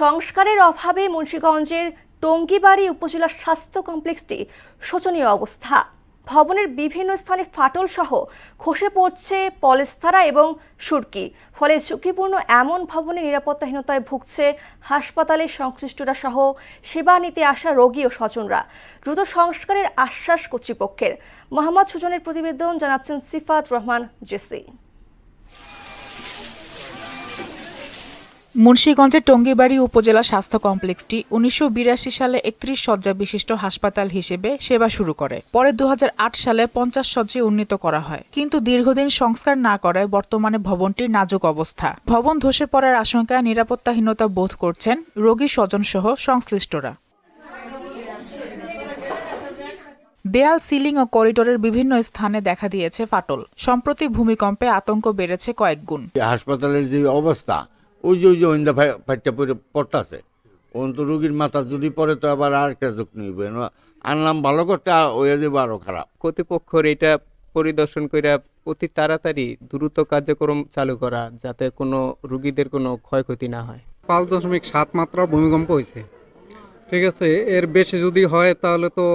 সংস্কারের অভাবে মুন্সিগঞ্জের টঙ্গীবাড়ি উপজেলা স্বাস্থ্য কমপ্লেক্সটি শোচনীয় অবস্থা। ভবনের বিভিন্ন স্থানে ফাটল সহ খসে পড়ছে পলেস্তারা এবং সুরকি। ফলে ঝুঁকিপূর্ণ এমন ভবনে নিরাপত্তাহীনতায় ভুগছে হাসপাতালের সংশ্লিষ্টরা সহ সেবা নিতে আসা রোগী ও স্বজনরা। দ্রুত সংস্কারের আশ্বাস কর্তৃপক্ষের। মোহাম্মদ সুজনের প্রতিবেদন জানাচ্ছেন সিফাত রহমান জেসি। মুন্সিগঞ্জের টঙ্গীবাড়ি উপজেলা স্বাস্থ্য কমপ্লেক্সটি ১৯৮২ সালে ৩১ শয্যা বিশিষ্ট হাসপাতাল হিসেবে সেবা শুরু করে। পরে ২০০৮ সালে ৫০ শয্যায় উন্নীত করা হয়, কিন্তু দীর্ঘদিন সংস্কার না করায় বর্তমানে ভবনটির নাজুক অবস্থা। ভবন ধসে পড়ার আশঙ্কায় নিরাপত্তাহীনতা বোধ করছেন রোগী স্বজন সহ সংশ্লিষ্টরা। দেয়াল, সিলিং ও করিডোরের বিভিন্ন স্থানে দেখা দিয়েছে ফাটল। সম্প্রতি ভূমিকম্পে আতঙ্ক বেড়েছে কয়েক গুণ। হাসপাতালের যে অবস্থা, ওই যে ইন্দা ফাইটটা পড়তেছে, অন্ত রোগীর মাথা যদি পড়ে তো আবার আর একটা ঝুঁক নিবে, আনলাম ভালো করতে হয়ে যাবে আরো খারাপ। কর্তৃপক্ষের এটা পরিদর্শন করে অতি তাড়াতাড়ি দ্রুত কার্যক্রম চালু করা, যাতে কোনো রোগীদের কোনো ক্ষয়ক্ষতি না হয়। 5.7 মাত্রা ভূমিকম্প হয়েছে, ঠিক আছে। এর বেশি যদি হয় তাহলে তো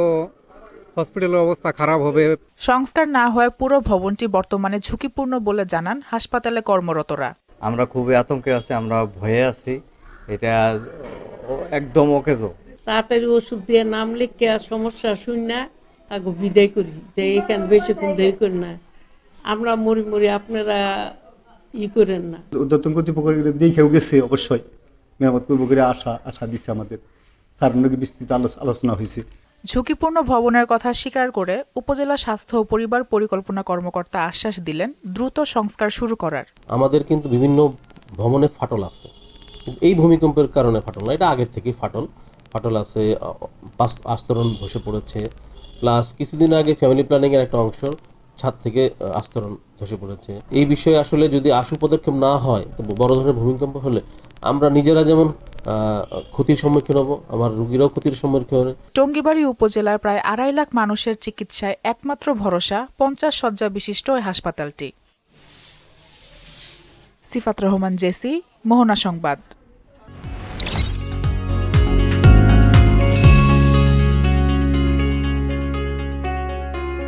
হসপিটালের অবস্থা খারাপ হবে। সংস্কার না হয় পুরো ভবনটি বর্তমানে ঝুঁকিপূর্ণ বলে জানান হাসপাতালে কর্মরতরা। আমরা খুবই আতঙ্কে আছি, আমরা ভয়ে আছি। এটা একদম অকেজো। তাড়াতাড়ি ওষুধ দিয়ে নাম লিখে সমস্যা শুনে তাকে বিদায় করি, যে এখানে বেশিক্ষণ দেরি করি না, আমরা মরি আপনারা করেন না। উদ্যতন কর্তৃপক্ষ দেখেও গেছে, অবশ্যই মেরামত করবো করে আশা দিচ্ছে আমাদের। স্যার নাকি বিস্তৃত আলোচনা হয়েছে। ঝুঁকিপূর্ণ ভবনের কথা স্বীকার করে উপজেলা স্বাস্থ্য ও পরিবার পরিকল্পনা কর্মকর্তা আশ্বাস দিলেন দ্রুত সংস্কার শুরু করার। আমাদের কিন্তু বিভিন্ন ভবনে ফাটল আছে, এই ভূমিকম্পের কারণে ফাটল না, এটা আগের থেকেই ফাটল আছে। আস্তরণ ধসে পড়েছে, প্লাস কিছুদিন আগে ফ্যামিলি প্ল্যানিং এর একটা অংশ ছাদ থেকে আস্তরণ ধসে পড়েছে। এই বিষয়ে আসলে যদি আশু পদক্ষেপ না হয়, বড় ধরনের ভূমিকম্প হলে আমরা নিজেরা যেমন ক্ষতির সম্মুখীন হব, আমার রোগীরাও ক্ষতির সম্মুখীন হবে। টঙ্গীবাড়ি উপজেলার প্রায় ২.৫ লাখ মানুষের চিকিৎসায় একমাত্র ভরসা ৫০ শয্যা বিশিষ্ট এই হাসপাতালটি। সিফাত রহমান জেসি, মোহনা সংবাদ।